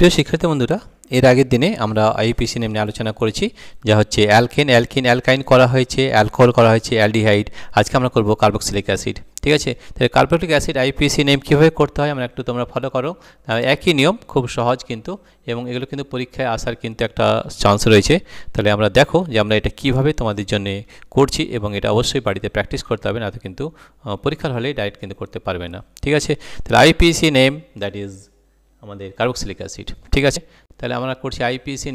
প্রিয় শিক্ষার্থী বন্ধুরা, এর আগের দিনে আমরা আইইউপিএসি নেম নিয়ে আলোচনা করেছি, যা হচ্ছে অ্যালকেন, অ্যালকাইন করা হয়েছে, অ্যালকোহল করা হয়েছে, অ্যালডিহাইড। আজকে আমরা করব কার্বক্সিলিক অ্যাসিড। ঠিক আছে, তাহলে কার্বক্সিলিক অ্যাসিড আইইউপিএসি নেম কীভাবে করতে হয় আমরা একটু তোমরা ফলো করো। একই নিয়ম, খুব সহজ কিন্তু, এবং এগুলো কিন্তু পরীক্ষায় আসার কিন্তু একটা চান্স রয়েছে। তাহলে আমরা দেখো যে আমরা এটা কীভাবে তোমাদের জন্য করছি, এবং এটা অবশ্যই বাড়িতে প্র্যাকটিস করতে হবে, না তো কিন্তু পরীক্ষার হলে ডাইরেক্ট কিন্তু করতে পারবে না। ঠিক আছে, তাহলে আইইউপিএসি নেম দ্যাট ইজ আমাদের কার্বক্সিলিক অ্যাসিড। ঠিক আছে, তাহলে আমরা করছি আইইউপিএসি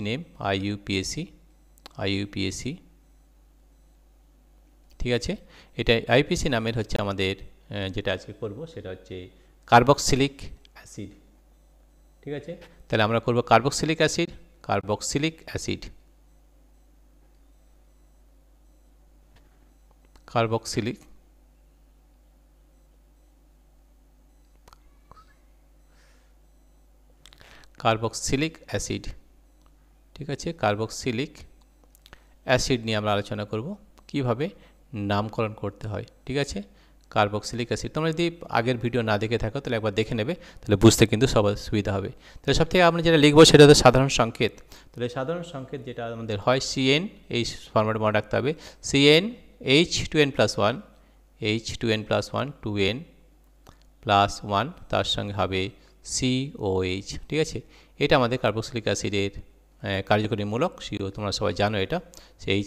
নেম, আইইউপিএসি। ঠিক আছে, এটা আইইউপিএসি নামের হচ্ছে আমাদের যেটা আজকে করব সেটা হচ্ছে কার্বক্সিলিক অ্যাসিড। ঠিক আছে, তাহলে আমরা করব কার্বক্সিলিক অ্যাসিড, কার্বক্সিলিক অ্যাসিড। ঠিক আছে, কার্বক্সিলিক অ্যাসিড নিয়ে আমরা আলোচনা করব কিভাবে নামকরণ করতে হয়। ঠিক আছে, কার্বক্সিলিক অ্যাসিড তোমরা যদি আগের ভিডিও না দেখে থাকো তাহলে একবার দেখে নেবে, তাহলে বুঝতে কিন্তু সবার সুবিধা হবে। তাহলে সবথেকে আমরা যেটা লিখবো সেটা হচ্ছে সাধারণ সংকেত। তাহলে সাধারণ সংকেত যেটা আমাদের হয় CN, এই ফরম্যাটে মনে রাখতে হবে, CN H2N+1, H2N+1, 2N plus 1, তার সঙ্গে হবে COH। ঠিক আছে, এটা আমাদের কার্বক্সিলিক অ্যাসিডের কার্যকরী মূলক। CO তোমরা সবাই জানো, এটা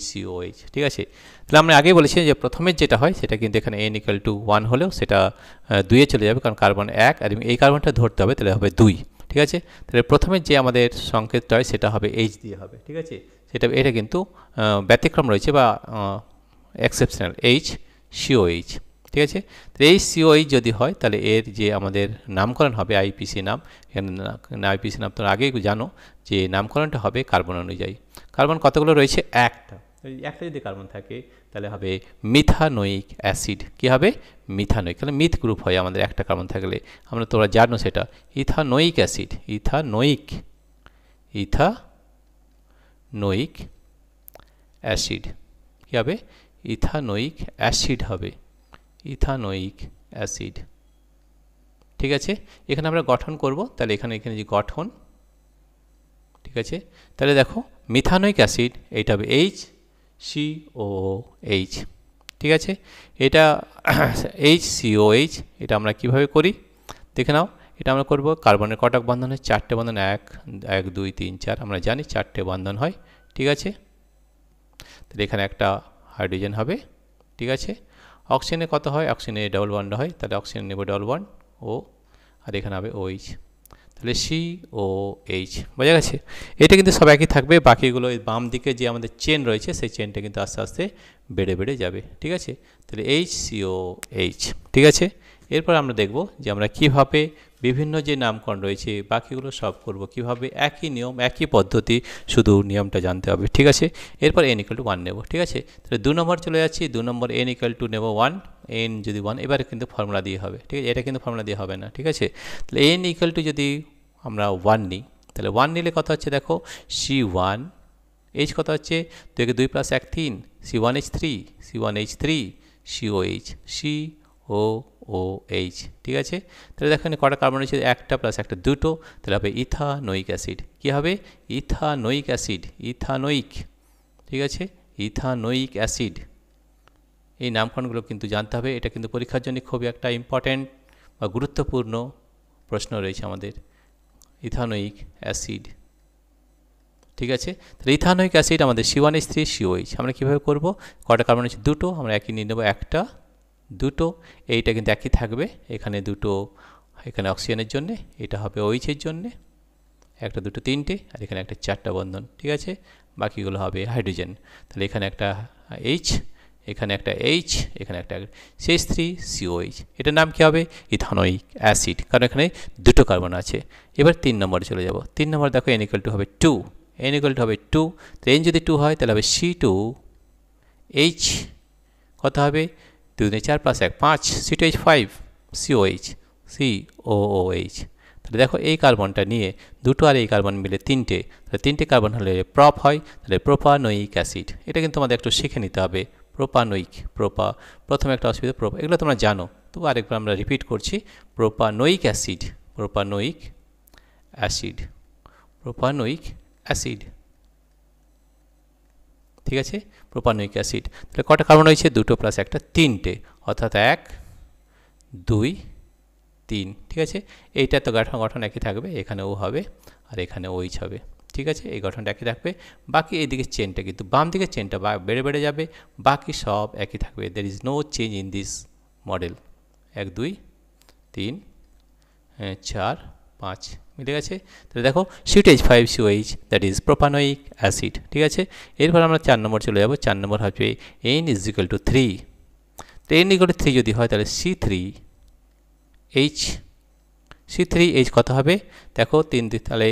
HCOH। ঠিক আছে, তাহলে আমরা আগেই বলেছি যে প্রথমের যেটা হয় সেটা কিন্তু এখানে N=1 হলেও সেটা 2-এ চলে যাবে, কারণ কার্বন 1 আর এই কার্বনটা ধরতে হবে, তাহলে হবে 2। ঠিক আছে, তাহলে প্রথমে যে আমাদের সংকেতটা হয় সেটা হবে H দিয়ে হবে। ঠিক আছে, এটা কিন্তু ব্যতিক্রম রয়েছে বা এক্সেপশনাল, HCOH। ঠিক আছে, তো এই COH যদি হয় তাহলে এর যে আমাদের নামকরণ হবে আইইউপিএসি নাম, এখানে আইইউপিএসি নাম তোমরা আগেই জানো যে নামকরণটা হবে কার্বন অনুযায়ী। কার্বন কতগুলো রয়েছে? একটা যদি কার্বন থাকে তাহলে হবে মিথানোয়িক অ্যাসিড। কি হবে? মিথানোয়িক। তাহলে মিথ গ্রুপ হয় আমাদের একটা কার্বন থাকলে, আমরা তোমরা জানো সেটা ইথানোয়িক অ্যাসিড। ইথানোয়িক অ্যাসিড কী হবে? ইথানোয়িক অ্যাসিড হবে, ইথানোয়িক অ্যাসিড। ঠিক আছে, এখানে আমরা গঠন করব, তাহলে এখানে যে গঠন। ঠিক আছে, তাহলে দেখো মিথানোয়িক অ্যাসিড এইটা হবে HCOH। ঠিক আছে, এটা HCOH, এটা আমরা কিভাবে করি দেখে নাও। এটা আমরা করব, কার্বনের কটক বন্ধন হয় 4টে বন্ধন, 1 2 3 4, আমরা জানি 4টে বন্ধন হয়। ঠিক আছে, তাহলে এখানে একটা হাইড্রোজেন হবে। ঠিক আছে, অক্সিজেনে কত হয়? অক্সিজেনে ডবল বন্ড হয়, তাহলে অক্সিজেন নেব ডবল বন্ড ও, আর এখানে হবে OH, তাহলে COH। বোঝা গেছে? এটা কিন্তু সব একই থাকবে, বাকিগুলো বাম দিকে যে আমাদের চেন রয়েছে সেই চেনটা কিন্তু আস্তে আস্তে বেড়ে যাবে। ঠিক আছে, তাহলে HCOH। ঠিক আছে, এরপর আমরা দেখব যে আমরা কিভাবে বিভিন্ন যে নামকরণ রয়েছে বাকিগুলো সব করব কিভাবে, একই নিয়ম একই পদ্ধতি, শুধু নিয়মটা জানতে হবে। ঠিক আছে, এরপর N=1 নেব। ঠিক আছে, তাহলে 2 নম্বর চলে যাচ্ছি, 2 নম্বর N= নেব 1, N যদি 1, এবারে কিন্তু ফর্মুলা দিয়ে হবে। ঠিক আছে, এটা কিন্তু ফর্মুলা দিয়ে হবে না। ঠিক আছে, তাহলে N= যদি আমরা 1 নিই, তাহলে 1 নিলে কত হচ্ছে দেখো, C1, H কত হচ্ছে 2 × 2 + 1 3, C1H3, COH, COOH। ঠিক আছে, তাহলে দেখো কটা কার্বন রয়েছে? একটা প্লাস একটা 2টো, তাহলে হবে ইথানোয়িক অ্যাসিড। কী হবে? Ethanoic acid, ethanoic. ঠিক আছে, ইথানোয়িক অ্যাসিড। এই নামকরণগুলো কিন্তু জানতে হবে, এটা কিন্তু পরীক্ষার জন্য খুবই একটা ইম্পর্ট্যান্ট বা গুরুত্বপূর্ণ প্রশ্ন রয়েছে আমাদের, ইথানোয়িক অ্যাসিড। ঠিক আছে, তাহলে ইথানোয়িক অ্যাসিড আমাদের C1H3, COH। আমরা কীভাবে করব? কটা কার্বন আছে? 2টো, আমরা একই নিয়ে নেব, একটা 2টো, এইটা কিন্তু একই থাকবে, এখানে 2টো, এখানে অক্সিজেনের জন্যে, এটা হবে OH-এর জন্যে, একটা 2টো 3টে, আর এখানে একটা 4টা বন্ধন। ঠিক আছে, বাকিগুলো হবে হাইড্রোজেন। তাহলে এখানে একটা H, এখানে একটা H, এখানে একটা CH3, COH। এটার নাম কী হবে? ইথানোয়িক অ্যাসিড, কারণ এখানে 2টো কার্বন আছে। এবার 3 নম্বরে চলে যাব। 3 নম্বর দেখো N= হবে 2, N= হবে 2, তো N যদি 2 হয় তাহলে হবে C2H, কত হবে? 2 × 4 + 1 5, C2H5, COH, COOH। তাহলে দেখো এই কার্বনটা নিয়ে 2টো আর এই কার্বন মিলে 3টে, তাহলে 3টে কার্বন হলে প্রপ হয়, তাহলে প্রোপানোয়িক অ্যাসিড। এটা কিন্তু আমাদের একটু শিখে নিতে হবে, প্রোপানোয়িক, প্রথমে একটা অসুবিধা, এগুলো তোমরা জানো, তবু আরেকবার আমরা রিপিট করছি, propanoic acid, propanoic acid, propanoic acid. ঠিক আছে, প্রোপানোয়িক অ্যাসিড। তাহলে কটা কার্বন রয়েছে? দুটো প্লাস একটা, তিনটে, অর্থাৎ 1 2 3। ঠিক আছে, এইটা তো গঠন একই থাকবে, এখানেও হবে আর এখানে ওইচ হবে। ঠিক আছে, এই গঠনটা একই থাকবে। বাকি এইদিকে চেনটা কিন্তু বাম দিকে চেনটা বেড়ে বেড়ে যাবে, বাকি সব একই থাকবে। There is no change in this model. 1 2 3 4 5 মিলে গেছে। তাহলে দেখো CH5COH, that is propanoic acid. ঠিক আছে, এরপর আমরা 4 নম্বর চলে যাব। 4 নম্বর হবে N = 3। তো N = 3 যদি হয় তাহলে C3H কত হবে? দেখো 3 তাহলে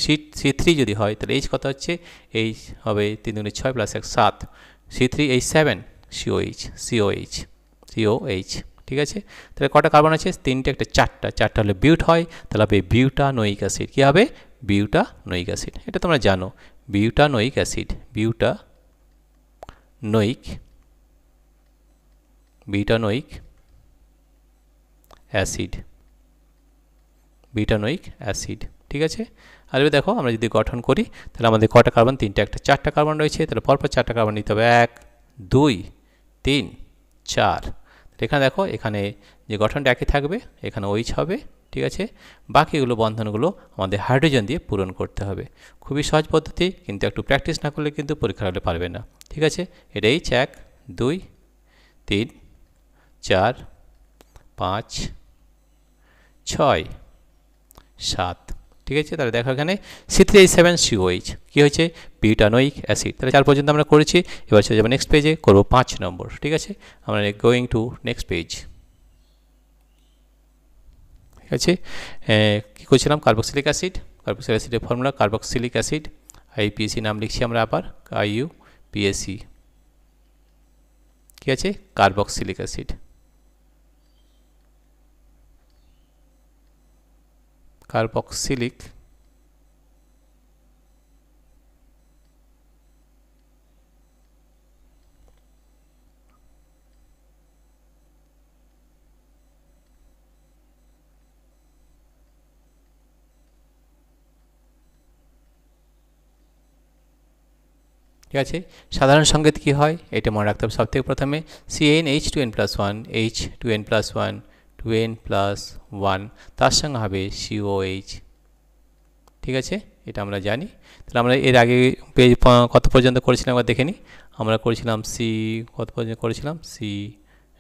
C3 যদি হয় তাহলে H কত হচ্ছে? H হবে 3 × 6 + 1 7, C3H7 COH। ঠিক আছে, তাহলে কটা কার্বন আছে? 3টে, একটা 4টা, 4টা হলে বিউট হয়, তাহলে হবে বিউটানোয়িক অ্যাসিড। কী হবে? Butanoic acid. এটা তোমরা জানো, বিউটানোয়িক অ্যাসিড, বিউটানোয়িক অ্যাসিড। ঠিক আছে, আর এবার দেখো আমরা যদি গঠন করি তাহলে আমাদের কটা কার্বন? 3টে, একটা 4টা কার্বন রয়েছে, তাহলে পরপর 4টা কার্বন নিতে হবে। 1 2 3 4। এখানে দেখো, এখানে যে গঠনটা একই থাকবে, এখানে OH হবে। ঠিক আছে, বাকিগুলো বন্ধনগুলো আমাদের হাইড্রোজেন দিয়ে পূরণ করতে হবে। খুবই সহজ পদ্ধতি, কিন্তু একটু প্র্যাকটিস না করলে কিন্তু পরীক্ষা হলে পারবে না। ঠিক আছে, এটা H 1 2 3 4 5 6 7। ঠিক আছে, তাহলে দেখো এখানে C3H7COH কী হয়েছে? Butanoic acid. তাহলে 4 পর্যন্ত আমরা করেছি। এবার চলে যাবো নেক্সট পেজে, করবো 5 নম্বর। ঠিক আছে, আমরা গোয়িং টু নেক্সট পেজ। ঠিক আছে, কী করছিলাম? Carboxylic acid. কার্বক্সিলিক অ্যাসিডের ফর্মুলা কার্বক্সিলিক অ্যাসিড, IUPAC নাম লিখছি আমরা আবার, IUPAC। ঠিক আছে, কার্বক্সিলিক অ্যাসিড। কার্বক্সিলিক ঠিক আছে, সাধারণ সংকেত কী হয় এটা মনে রাখতে হবে। সবথেকে প্রথমে CnH2n+1, H2n+1, 2n+1, তার সঙ্গে হবে COH। ঠিক আছে, এটা আমরা জানি। তাহলে আমরা এর আগে পেজ কত পর্যন্ত করেছিলাম একবার দেখে নিই। আমরা করেছিলাম কত পর্যন্ত করেছিলাম?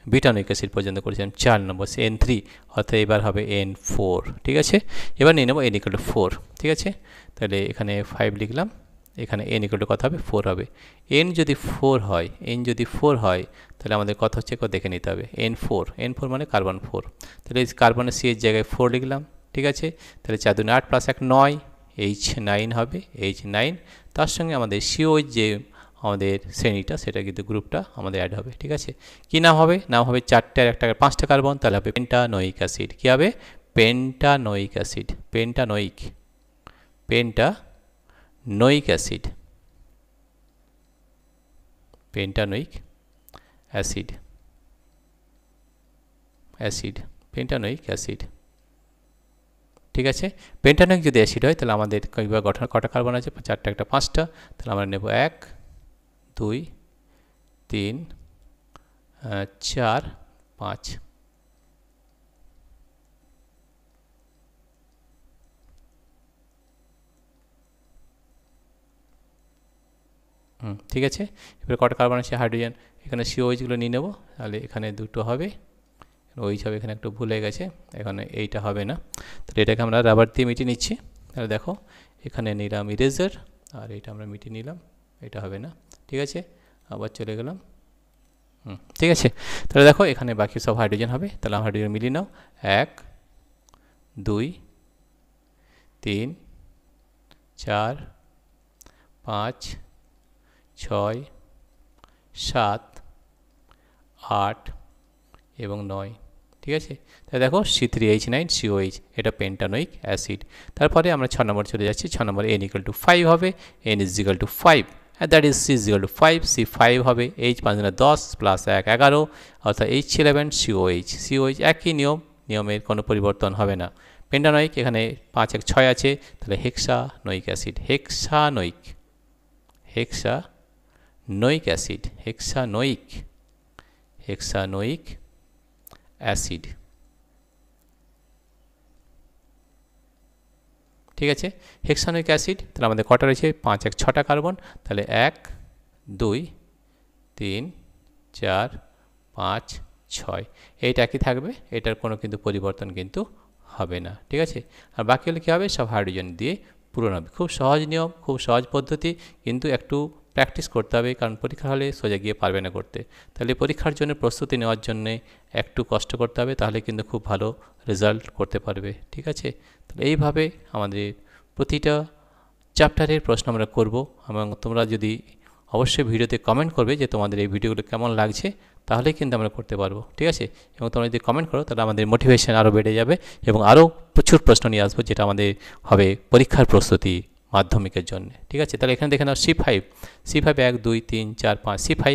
বিউটানোয়িক অ্যাসিড পর্যন্ত করেছিলাম, 4 নম্বর N3, অর্থাৎ এবার হবে N4। ঠিক আছে, এবার নিয়ে নেব N = 4। ঠিক আছে, তাহলে এখানে 5 লিখলাম, এখানে N = কত হবে? 4 হবে। N যদি 4 হয় তাহলে আমাদের কত হচ্ছে দেখে নিতে হবে। N4 মানে কার্বন 4। তাহলে এই কার্বনের C এর জায়গায় 4 লিখলাম। ঠিক আছে, তাহলে 4 2 8 + 1 9, H9 হবে, H9। তার সঙ্গে আমাদের COH যে আমাদের শ্রেণীটা, সেটা কিন্তু গ্রুপটা আমাদের অ্যাড হবে। ঠিক আছে, কী নাম হবে? নাম হবে 4টে আর 5টা কার্বন, তাহলে হবে পেন্টানোয়িক অ্যাসিড। কী হবে? Pentanoic acid. Pentanoic acid, pentanoic pentanoic acid. ঠিক আছে, পেন্টানোয়িক যদি অ্যাসিড হয় তাহলে আমাদের গঠন কটা কার্বন আছে? 4টে, একটা 5টা, তাহলে আমরা নেব 1 2 3 4 5। ঠিক আছে, এবার কটা কার্বন আছে? হাইড্রোজেন। এখানে COHগুলো নিয়ে নেব, তাহলে এখানে দুটো হবে, OH হবে, এখানে একটু ভুলে গেছে, এখানে এইটা হবে না। তাহলে এটাকে আমরা রাবার দিয়ে মিটিয়ে নিচ্ছি। তাহলে দেখো, এখানে নিলাম ইরেজার, আর এটা আমরা মিটিয়ে নিলাম, এটা হবে না। ঠিক আছে, আবার চলে গেলাম। ঠিক আছে, তাহলে দেখো এখানে বাকি সব হাইড্রোজেন হবে। তাহলে হাইড্রোজেন মিলিয়ে নাও। 1 2 3 4 5 6 7 8 এবং 9। ঠিক আছে, তাহলে দেখো C3H9COH, এটা পেন্টানোয়িক অ্যাসিড। তারপরে আমরা 6 নম্বর চলে যাচ্ছি। 6 নম্বরে N = 5 হবে, N = 5, and that is C = 5, C5 হবে, H 5 × 10 + 1 11, অর্থাৎ H11COH। COH একই নিয়মের কোনো পরিবর্তন হবে না। পেন্টানোয়িক এখানে 5 1 6 আছে, তাহলে হেক্সানোয়িক অ্যাসিড, হেক্সানোয়িক অ্যাসিড, হেক্সানোয়িক অ্যাসিড। ঠিক আছে, হেক্সানোয়িক অ্যাসিড, তাহলে আমাদের কটা রয়েছে 5 1 6টা কার্বন, তাহলে 1 2 3 4 5 6, এইটা একই থাকবে, এটার কোনো কিন্তু পরিবর্তন কিন্তু হবে না। ঠিক আছে, আর বাকি হলে কী হবে, সব হাইড্রোজেন দিয়ে পূরণ হবে। খুব সহজ নিয়ম, খুব সহজ পদ্ধতি, কিন্তু একটু প্র্যাকটিস করতে হবে, কারণ পরীক্ষা হলে সোজা গিয়ে পারবে না করতে। তাহলে পরীক্ষার জন্য প্রস্তুতি নেওয়ার জন্যে একটু কষ্ট করতে হবে, তাহলে কিন্তু খুব ভালো রেজাল্ট করতে পারবে। ঠিক আছে, তাহলে এইভাবে আমাদের প্রতিটা চ্যাপ্টারের প্রশ্ন আমরা করব, এবং তোমরা যদি অবশ্যই ভিডিওতে কমেন্ট করবে যে তোমাদের এই ভিডিওগুলো কেমন লাগছে, তাহলে কিন্তু আমরা করতে পারবো। ঠিক আছে, এবং তোমরা যদি কমেন্ট করো তাহলে আমাদের মোটিভেশন আরও বেড়ে যাবে, এবং আরও প্রচুর প্রশ্ন নিয়ে আসবো, যেটা আমাদের হবে পরীক্ষার প্রস্তুতি মাধ্যমিকের জন্য। ঠিক আছে, তাহলে এখানে দেখে নাও C5 1 2 3 4 5, C5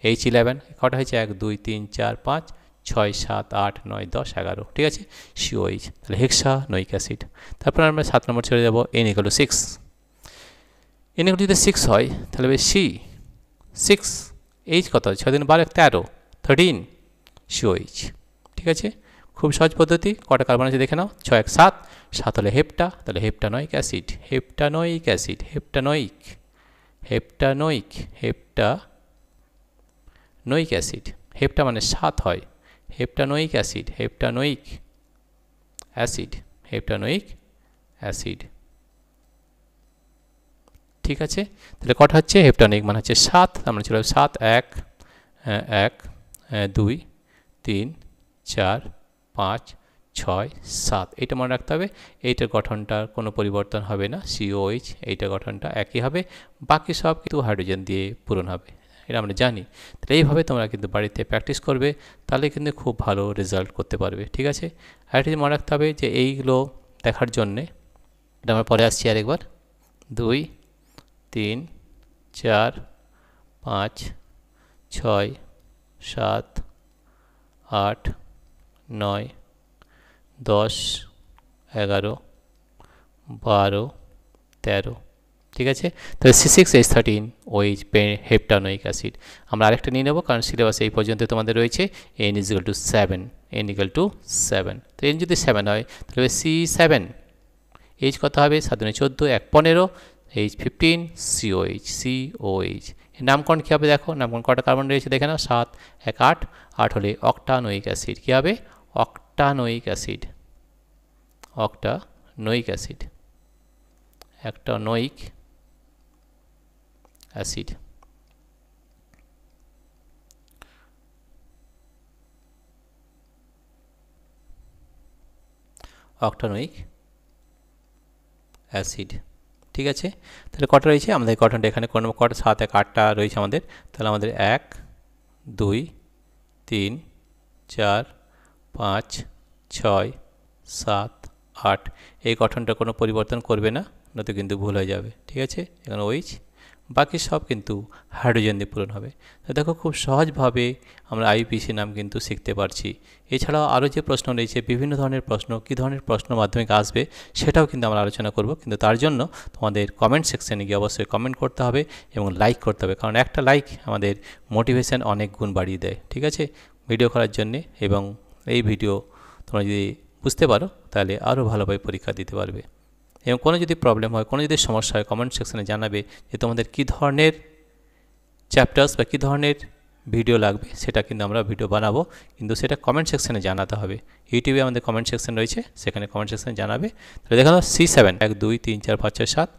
H11 কটা হয়েছে 1 2 3 4 5 6 7 8 9 10 11। ঠিক আছে, COH, তাহলে হেক্সানোয়িক অ্যাসিড। তারপর আমরা 7 নম্বর চলে যাব, N = 6, N যদি 6 হয় তাহলে C6, H কত, 6 3 12 13 13, COH। ঠিক আছে, খুব সহজ পদ্ধতি, কটা কার্বন আছে দেখে নাও, 6 1 7, 7 হলে হেপ্টা, তাহলে হেপ্টানোয়িক অ্যাসিড, হেপ্টানোয়িক অ্যাসিড, হেপ্টা মানে 7 হয়, হেপ্টানোয়িক অ্যাসিড। ঠিক আছে, তাহলে কটা হচ্ছে, হেপ্টানোয়িক মানে হচ্ছে 7, আমরা চলে 7 1 1 2 3 4 5 6 7, এটা মনে রাখতে হবে। এইটার গঠনটার কোনো পরিবর্তন হবে না, COH, এইটার গঠনটা একই হবে, বাকি সব কিন্তু হাইড্রোজেন দিয়ে পূরণ হবে, এটা আমরা জানি। তাহলে এইভাবে তোমরা কিন্তু বাড়িতে প্র্যাকটিস করবে, তাহলে কিন্তু খুব ভালো রেজাল্ট করতে পারবে। ঠিক আছে, আর এটা মনে রাখতে হবে যে এইগুলো দেখার জন্যে, এটা আমরা পরে আসছি আরেকবার, 2 3 4 5 6 7 8 9 10 11 12 13। ঠিক আছে, তাহলে C6H13OH হেপ্টানোয়িক অ্যাসিড। আমরা আরেকটা নিয়ে নেব, কারণ সিলেবাস এই পর্যন্ত তোমাদের রয়েছে। N = 7, তো N যদি 7 হয় তাহলে C7, H কত হবে, 7 × 14 1 15, H15, COH। এর নামকরণ কী হবে দেখো, নামকরণ কটা কার্বন রয়েছে দেখে নাও, 7 1 8, 8 হলে অক্টানোয়িক অ্যাসিড। কী হবে, অক্টানোয়িক অ্যাসিড, অক্টানোয়িক অ্যাসিড। অক্টানোয়িক অ্যাসিড। ঠিক আছে, তাহলে কটা রয়েছে আমাদের গঠনটা, এখানে কোন কটা 7 1 8টা রয়েছে আমাদের, তাহলে আমাদের 1 2 3 4 5 6 7 8, এই গঠনটা কোনো পরিবর্তন করবে না, নয়তো কিন্তু ভুল হয়ে যাবে। ঠিক আছে, এখানে OH, বাকি সব কিন্তু হাইড্রোজেন দিয়ে পূরণ হবে। তো দেখো খুব সহজভাবে আমরা IUPAC নাম কিন্তু শিখতে পারছি। এছাড়াও আরও যে প্রশ্ন রয়েছে, বিভিন্ন ধরনের প্রশ্ন, কী ধরনের প্রশ্ন মাধ্যমিক আসবে সেটাও কিন্তু আমরা আলোচনা করব, কিন্তু তার জন্য তোমাদের কমেন্ট সেকশানে গিয়ে অবশ্যই কমেন্ট করতে হবে এবং লাইক করতে হবে, কারণ একটা লাইক আমাদের মোটিভেশন অনেক গুণ বাড়িয়ে দেয়। ঠিক আছে, ভিডিও করার জন্যে, এবং এই ভিডিও তোমরা যদি বুঝতে পারো তাহলে আরও ভালোভাবে পরীক্ষা দিতে পারবে। এবং কোনো যদি প্রবলেম হয়, কোনো যদি সমস্যা হয়, কমেন্ট সেকশানে জানাবে যে তোমাদের কী ধরনের চ্যাপ্টার্স বা কী ধরনের ভিডিও লাগবে, সেটা কিন্তু আমরা ভিডিও বানাবো, কিন্তু সেটা কমেন্ট সেকশানে জানাতে হবে। ইউটিউবে আমাদের কমেন্ট সেকশন রয়েছে, সেখানে কমেন্ট সেকশানে জানাবে। তাহলে দেখো C7 1 2 3 4 5 6 7,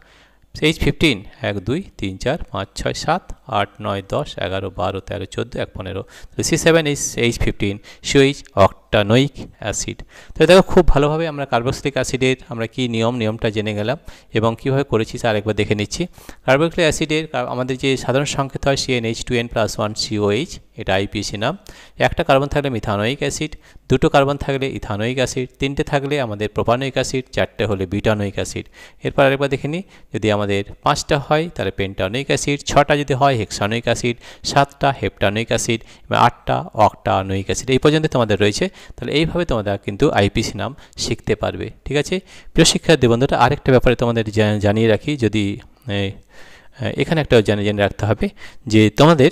H15 1 2 3 4 5 6 7 8 9 10 11 12 13 14 1 15, তাহলে C7H15 COH অক্টানোয়িক অ্যাসিড। তো দেখো খুব ভালোভাবে আমরা কার্বক্সিলিক অ্যাসিডের আমরা কি নিয়মটা জেনে গেলাম, এবং কীভাবে করেছি স্যার আরেকবার দেখে নিচ্ছি। কার্বক্সিলিক অ্যাসিডের আমাদের যে সাধারণ সংকেত হয় CnH2n+1 COH, এটা IUPAC নাম। একটা কার্বন থাকলে মিথানোয়িক অ্যাসিড, দুটো কার্বন থাকলে ইথানোয়িক অ্যাসিড, তিনটে থাকলে আমাদের প্রোপানোয়িক অ্যাসিড, চারটে হলে বিটানোয়িক অ্যাসিড। এরপর আরেকবার দেখে নিই, যদি আমাদের 5টা হয় তাহলে পেন্টানোয়িক অ্যাসিড, 6টা যদি হয় হেক্সানোয়িক অ্যাসিড, 7টা হেপ্টানোয়িক অ্যাসিড, এবং 8টা অক্টানোয়িক অ্যাসিড। এই পর্যন্ত তোমাদের রয়েছে। তাহলে এইভাবে তোমরা কিন্তু আইপিসি নাম শিখতে পারবে। ঠিক আছে প্রিয় শিক্ষার্থী বন্ধুরা, আরেকটা ব্যাপারে তোমাদের জানিয়ে রাখি, যদি এখানে একটা জেনে রাখতে হবে যে তোমাদের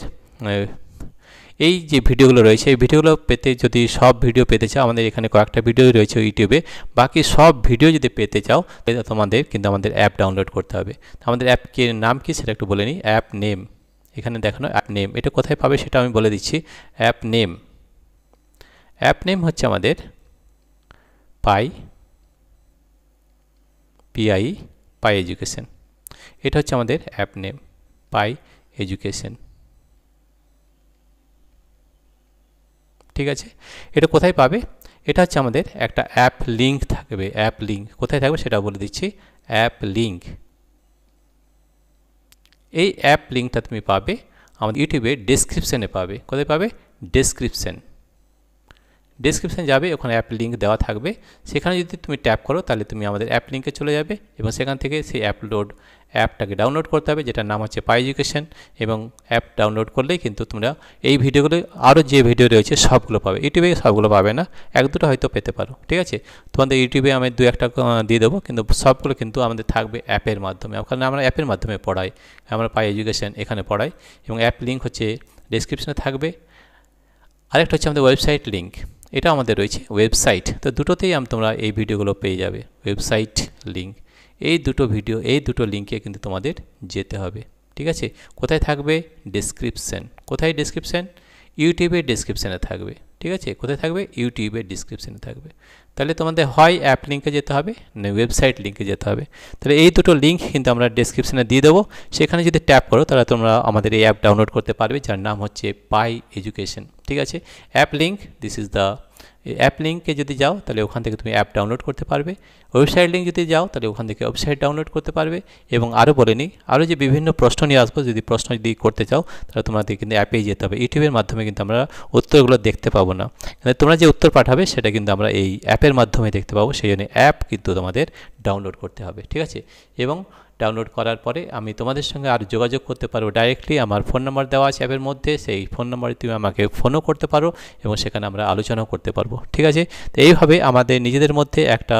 এই যে ভিডিওগুলো রয়েছে এই ভিডিওগুলো পেতে, যদি সব ভিডিও পেতে চাও, আমাদের এখানে কয়েকটা ভিডিও রয়েছে ইউটিউবে, বাকি সব ভিডিও যদি পেতে চাও তোমাদের কিন্তু আমাদের অ্যাপ ডাউনলোড করতে হবে। আমাদের অ্যাপের নাম কি সেটা একটু বলে নিই। অ্যাপ নেম, এখানে দেখানো অ্যাপ নেম, এটা কোথায় পাবে সেটা আমি বলে দিচ্ছি। অ্যাপ নেম হচ্ছে আমাদের পাই এডুকেশন, এটা হচ্ছে আমাদের অ্যাপ নেম পাই এডুকেশন। ঠিক আছে, এটা কোথায় পাবে? এটা হচ্ছে আমাদের একটা অ্যাপ লিঙ্ক থাকবে। অ্যাপ লিঙ্ক কোথায় থাকবে সেটা বলে দিচ্ছি। অ্যাপ লিঙ্ক, এই অ্যাপ লিঙ্কটা তুমি পাবে আমাদের ইউটিউবে ডেসক্রিপশানে পাবে। কোথায় পাবে? ডেসক্রিপশান যাবে, ওখানে অ্যাপ লিঙ্ক দেওয়া থাকবে। সেখানে যদি তুমি ট্যাপ করো তাহলে তুমি আমাদের অ্যাপ লিঙ্কে চলে যাবে এবং সেখান থেকে সেই অ্যাপটাকে ডাউনলোড করতে হবে, যেটার নাম হচ্ছে পাই এডুকেশন। এবং অ্যাপ ডাউনলোড করলেই কিন্তু তোমরা এই ভিডিওগুলো, আরও যে ভিডিও রয়েছে সবগুলো পাবে। ইউটিউবে সবগুলো পাবে না, এক দুটো হয়তো পেতে পারো। ঠিক আছে, তোমাদের ইউটিউবে আমি 2-1টা দিয়ে দেবো, কিন্তু সবগুলো কিন্তু আমাদের থাকবে অ্যাপের মাধ্যমে। ওখানে আমরা অ্যাপের মাধ্যমে পড়াই, আমরা পাই এডুকেশন এখানে পড়াই এবং অ্যাপ লিঙ্ক হচ্ছে ডেসক্রিপশনে থাকবে। আরেকটা হচ্ছে আমাদের ওয়েবসাইট লিঙ্ক, এটা আমাদের রয়েছে ওয়েবসাইট। তো দুটোতেই তোমরা এই ভিডিওগুলো পেয়ে যাবে। ওয়েবসাইট লিঙ্ক, এই দুটো লিঙ্কে কিন্তু তোমাদের যেতে হবে। ঠিক আছে, কোথায় থাকবে? ডেসক্রিপশন। কোথায় ডেসক্রিপশন? ইউটিউবের ডেসক্রিপশানে থাকবে। ঠিক আছে, কোথায় থাকবে? ইউটিউবের ডেসক্রিপশানে থাকবে। তাহলে তোমাদের হয় অ্যাপ লিঙ্কে যেতে হবে না ওয়েবসাইট লিঙ্কে যেতে হবে। তাহলে এই দুটো লিঙ্ক কিন্তু আমরা ডেসক্রিপশানে দিয়ে দেবো। সেখানে যদি ট্যাপ করো তাহলে তোমরা আমাদের এই অ্যাপ ডাউনলোড করতে পারবে, যার নাম হচ্ছে পাই এডুকেশন। ঠিক আছে, app link, this is the app লিঙ্কে যদি যাও তাহলে ওখান থেকে তুমি অ্যাপ ডাউনলোড করতে পারবে। ওয়েবসাইট লিঙ্ক যদি যাও তাহলে ওখান থেকে ওয়েবসাইট ডাউনলোড করতে পারবে। এবং আরও বলে নিই, আরও যে বিভিন্ন প্রশ্ন নিয়ে আসবো, যদি প্রশ্ন যদি করতে চাও তাহলে তোমাদের কিন্তু অ্যাপেই যেতে হবে। ইউটিউবের মাধ্যমে কিন্তু আমরা উত্তরগুলো দেখতে পাবো না, তোমরা যে উত্তর পাঠাবে সেটা কিন্তু আমরা এই অ্যাপের মাধ্যমে দেখতে পাবো। সেই জন্য অ্যাপ কিন্তু তোমাদের ডাউনলোড করতে হবে। ঠিক আছে, এবং ডাউনলোড করার পরে আমি তোমাদের সঙ্গে আর যোগাযোগ করতে পারবো ডাইরেক্টলি। আমার ফোন নাম্বার দেওয়া আছে অ্যাপের মধ্যে, সেই ফোন নাম্বারে তুমি আমাকে ফোনও করতে পারো এবং সেখানে আমরা আলোচনাও করতে পারবো। ঠিক আছে, তো এইভাবে আমাদের নিজেদের মধ্যে একটা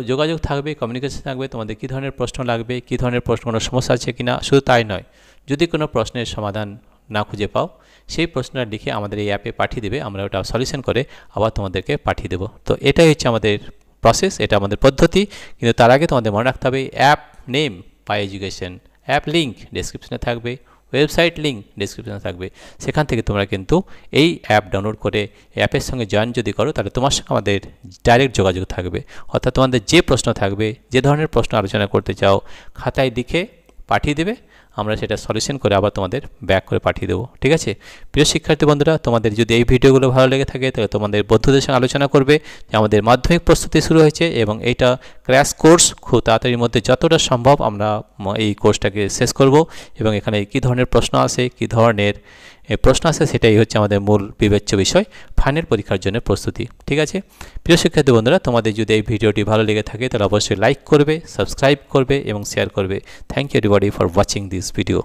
যোগাযোগ থাকবে, কমিউনিকেশন থাকবে। তোমাদের কী ধরনের প্রশ্ন লাগবে, কী ধরনের প্রশ্ন, কোনো সমস্যা আছে কি না, শুধু তাই নয়, যদি কোনো প্রশ্নের সমাধান না খুঁজে পাও সেই প্রশ্নটা লিখে আমাদের এই অ্যাপে পাঠিয়ে দেবে, আমরা ওটা সলিউশন করে আবার তোমাদেরকে পাঠিয়ে দেবো। তো এটাই হচ্ছে আমাদের প্রসেস, এটা আমাদের পদ্ধতি। কিন্তু তার আগে তোমাদের মনে রাখতে হবে অ্যাপ নেম পাই এডুকেশন, অ্যাপ লিঙ্ক ডেসক্রিপশনে থাকবে, ওয়েবসাইট লিঙ্ক ডেসক্রিপশনে থাকবে। সেখান থেকে তোমরা কিন্তু এই অ্যাপ ডাউনলোড করে অ্যাপের সঙ্গে জয়েন যদি করো তাহলে তোমার সঙ্গে আমাদের ডাইরেক্ট যোগাযোগ থাকবে। অর্থাৎ তোমাদের যে প্রশ্ন থাকবে, যে ধরনের প্রশ্ন আলোচনা করতে চাও, খাতায় লিখে পাঠিয়ে দেবে, আমরা সেটা সলিউশন করে আবার তোমাদের ব্যাক করে পাঠিয়ে দেবো। ঠিক আছে, প্রিয় শিক্ষার্থী বন্ধুরা, তোমাদের যদি এই ভিডিওগুলো ভালো লেগে থাকে তাহলে তোমাদের বন্ধুদের সঙ্গে আলোচনা করবে যে আমাদের মাধ্যমিক প্রস্তুতি শুরু হয়েছে এবং এইটা ক্র্যাশ কোর্স, খুব তাড়াতাড়ির মধ্যে যতটা সম্ভব আমরা এই কোর্সটাকে শেষ করব। এবং এখানে কী ধরনের প্রশ্ন আসে, কী ধরনের প্রশ্ন আসে, সেটাই হচ্ছে আমাদের মূল বিবেচ্য বিষয় ফাইনাল পরীক্ষার জন্য প্রস্তুতি। ঠিক আছে, প্রিয় শিক্ষার্থী বন্ধুরা, তোমাদের যদি এই ভিডিওটি ভালো লেগে থাকে তাহলে অবশ্যই লাইক করবে, সাবস্ক্রাইব করবে এবং শেয়ার করবে। Thank you everybody for watching this video.